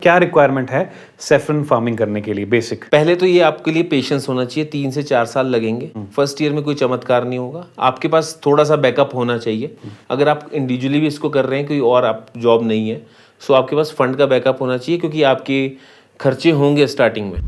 क्या रिक्वायरमेंट है saffron farming करने के लिए बेसिक? पहले तो ये आपके लिए पेशेंस होना चाहिए, 3 से 4 साल लगेंगे। फर्स्ट ईयर में कोई चमत्कार नहीं होगा, आपके पास थोड़ा सा बैकअप होना चाहिए। अगर आप इंडिविजुअली भी इसको कर रहे हैं, कोई और आप जॉब नहीं है, सो आपके पास फंड का बैकअप होना चाहिए, क्योंकि आपके खर्चे होंगे स्टार्टिंग में।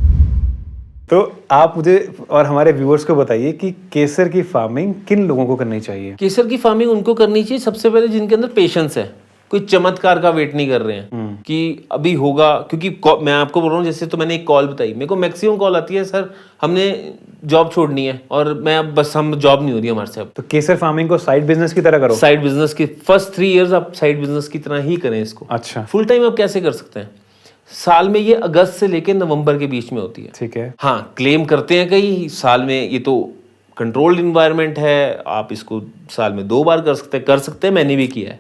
तो आप मुझे और हमारे व्यूअर्स को बताइए कि केसर की फार्मिंग किन लोगों को करनी चाहिए? केसर की फार्मिंग उनको करनी चाहिए सबसे पहले जिनके अंदर पेशेंस है, कोई चमत्कार का वेट नहीं कर रहे हैं कि अभी होगा। क्योंकि मैं आपको बोल रहा हूँ, जैसे तो मैंने एक कॉल बताई, मेरे को मैक्सिमम कॉल आती है, सर हमने जॉब छोड़नी है और मैं अब बस हम जॉब नहीं हो रही हमारे से अब। तो केसर फार्मिंग को साइड बिजनेस की तरह करो। साइड बिजनेस की फर्स्ट 3 इयर्स आप साइड बिजनेस की तरह ही करें इसको। अच्छा, फुल टाइम आप कैसे कर सकते हैं? साल में ये अगस्त से लेकर नवंबर के बीच में होती है। ठीक है। हाँ, क्लेम करते हैं कई साल में, ये तो कंट्रोल्ड इन्वायरमेंट है, आप इसको साल में 2 बार कर सकते हैं। मैंने भी किया है,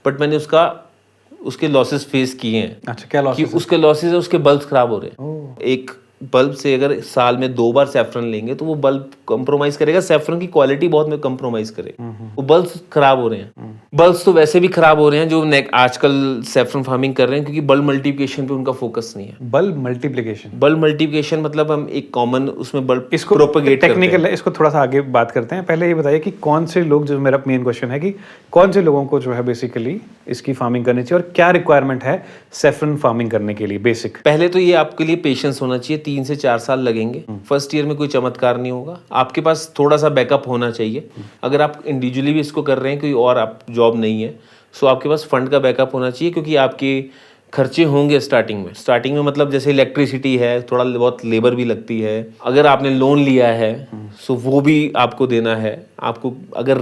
बट मैंने उसके लॉसेस फेस किए हैं। अच्छा, क्या लॉसेस? कि उसके लॉसेस है, उसके बल्ब खराब हो रहे हैं। एक बल्ब से अगर साल में 2 बार सैफरन लेंगे तो वो बल्ब कंप्रोमाइज करेगा, सैफरन की क्वालिटी बहुत में कंप्रोमाइज करेगा, वो बल्ब खराब हो रहे हैं। बल्ब्स तो वैसे भी खराब हो रहे हैं जो आजकल सैफरन फार्मिंग कर रहे हैं, क्योंकि बल्ब मल्टीप्लिकेशन पे उनका फोकस नहीं है। Bulb multiplication? बल्ब मल्टीप्लिकेशन मतलब हम एक कॉमन उसमें बल्ब इसको प्रोपेगेट टेक्निकल है, इसको थोड़ा सा आगे बात करते हैं। पहले ये बताइए कि कौन से लोग, जो मेरा मेन क्वेश्चन है कि कौन से लोगों को जो है बेसिकली इसकी फार्मिंग करनी चाहिए और क्या रिक्वायरमेंट है सैफरन फार्मिंग करने के लिए बेसिक? पहले तो ये आपके लिए पेशेंस होना चाहिए, 3 से 4 साल लगेंगे। फर्स्ट ईयर में कोई चमत्कार नहीं होगा, आपके पास थोड़ा सा बैकअप होना चाहिए। अगर आप इंडिविजुअली भी इसको कर रहे हैं, कोई और आप जॉब नहीं है, सो आपके पास फंड का बैकअप होना चाहिए, क्योंकि आपके खर्चे होंगे स्टार्टिंग में मतलब जैसे इलेक्ट्रिसिटी है, थोड़ा बहुत लेबर भी लगती है। अगर आपने लोन लिया है सो वो भी आपको देना है। आपको अगर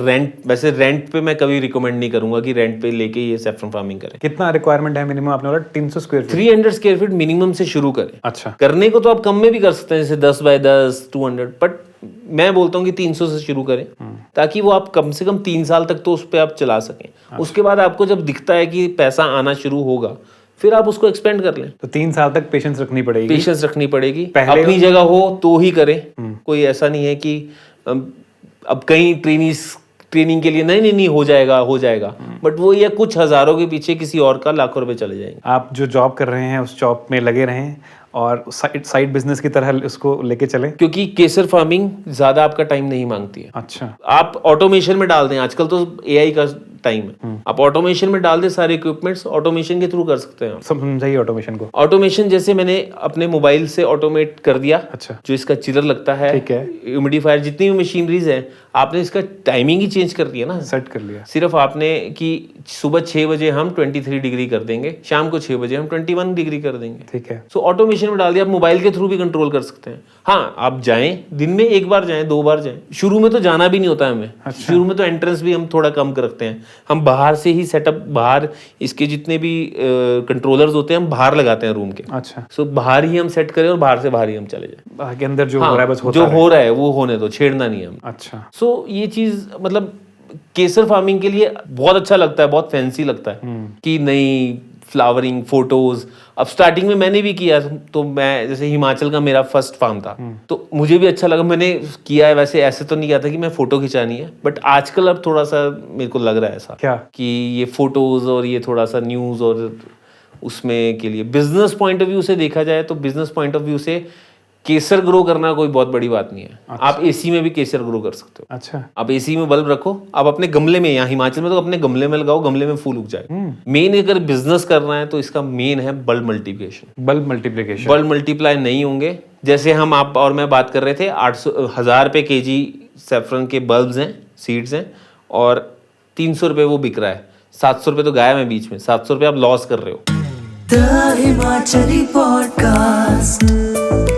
वैसे रेंट पे मैं कभी रिकमेंड नहीं करूंगा कि रेंट पे लेके ये सैफरन फार्मिंग करें। कितना रिक्वायरमेंट है मिनिमम? आपने बोला 300 square feet. 300 square feet minimum से शुरू करें। अच्छा, करने को तो आप कम में भी कर सकते हैं, जैसे 10 बाय 10 200, बट मैं बोलता हूँ कि 300 से शुरू करें, ताकि वो आप कम से कम 3 साल तक तो उस पर आप चला सकें। उसके बाद आपको जब दिखता है कि पैसा आना शुरू होगा, फिर आप उसको एक्सपेंड कर लें। तो 3 साल तक पेशेंस रखनी पड़ेगी। अपनी जगह हो तो ही करें। कोई ऐसा नहीं है कि अब कहीं ट्रेनिंग के लिए नहीं हो जाएगा, बट वो ये कुछ हजारों के पीछे किसी और का लाखों रुपए चले जाएंगे। आप जो जॉब कर रहे हैं उस जॉब में लगे रहें और साइड बिजनेस की तरह उसको लेके चलें, क्योंकि केसर फार्मिंग ज्यादा आपका टाइम नहीं मांगती है। अच्छा, आप ऑटोमेशन में डाल दें, आजकल तो एआई का टाइम है, आप ऑटोमेशन में डाल दें सारे इक्विपमेंट्स, ऑटोमेशन के थ्रू कर सकते हैं। समझाइए ऑटोमेशन को। ऑटोमेशन जैसे मैंने अपने मोबाइल से ऑटोमेट कर दिया। अच्छा, जो इसका चिलर लगता है, ठीक है, ह्यूमिडिफायर, जितनी भी मशीनरीज है, आपने इसका टाइमिंग ही चेंज कर दिया ना, सेट कर लिया। सिर्फ आपने कि सुबह 6 बजे हम 23 डिग्री कर देंगे, शाम को 6 बजे हम 21 डिग्री कर देंगे। ठीक है। सो ऑटोमेशन में डाल दिया, आप मोबाइल के थ्रू भी कंट्रोल कर सकते हैं। हाँ, आप जाएं, दिन में 1 बार जाएं, 2 बार जाएं। शुरू में तो जाना भी नहीं होता है हमें। अच्छा। शुरू में तो एंट्रेंस भी हम थोड़ा कम रखते हैं, हम बाहर से ही सेटअप, बाहर इसके जितने भी कंट्रोलर्स होते हैं हम बाहर लगाते हैं रूम के। अच्छा, सो बाहर ही हम सेट करें और बाहर से बाहर ही हम चले जाएं। बाहर के अंदर जो हो रहा है बस होता जो हो रहा है वो होने दो, छेड़ना नहीं है हम। अच्छा, सो ये चीज मतलब केसर फार्मिंग के लिए बहुत अच्छा लगता है, बहुत फैंसी लगता है कि नई फ्लावरिंग फोटोज। अब स्टार्टिंग में मैंने भी किया, तो मैं जैसे हिमाचल का मेरा फर्स्ट फार्म था, तो मुझे भी अच्छा लगा, मैंने किया है। वैसे ऐसे तो नहीं किया था कि मैं फोटो खिंचानी है, बट आजकल अब थोड़ा सा मेरे को लग रहा है ऐसा क्या कि ये फोटोज और ये थोड़ा सा न्यूज और उसमें के लिए बिजनेस पॉइंट ऑफ व्यू से देखा जाए तो बिजनेस पॉइंट ऑफ व्यू से केसर ग्रो करना कोई बहुत बड़ी बात नहीं है। अच्छा। आप एसी में भी केसर ग्रो कर सकते हो। अच्छा, आप एसी में बल्ब रखो, आप अपने गमले में, यहाँ हिमाचल में तो अपने गमले में लगाओ, गमले में फूल उग जाए। मेन अगर बिजनेस करना है तो इसका मेन है बल्ब मल्टीप्लिकेशन। बल्ब मल्टीप्लाई नहीं होंगे, जैसे हम आप और मैं बात कर रहे थे, 1000 रुपये kg सैफरन के बल्ब्स हैं, सीड्स हैं, और 300 रुपये वो बिक रहा है। 700 रुपये तो गायब है बीच में, 700 रुपये आप लॉस कर रहे हो। The Himachali podcast.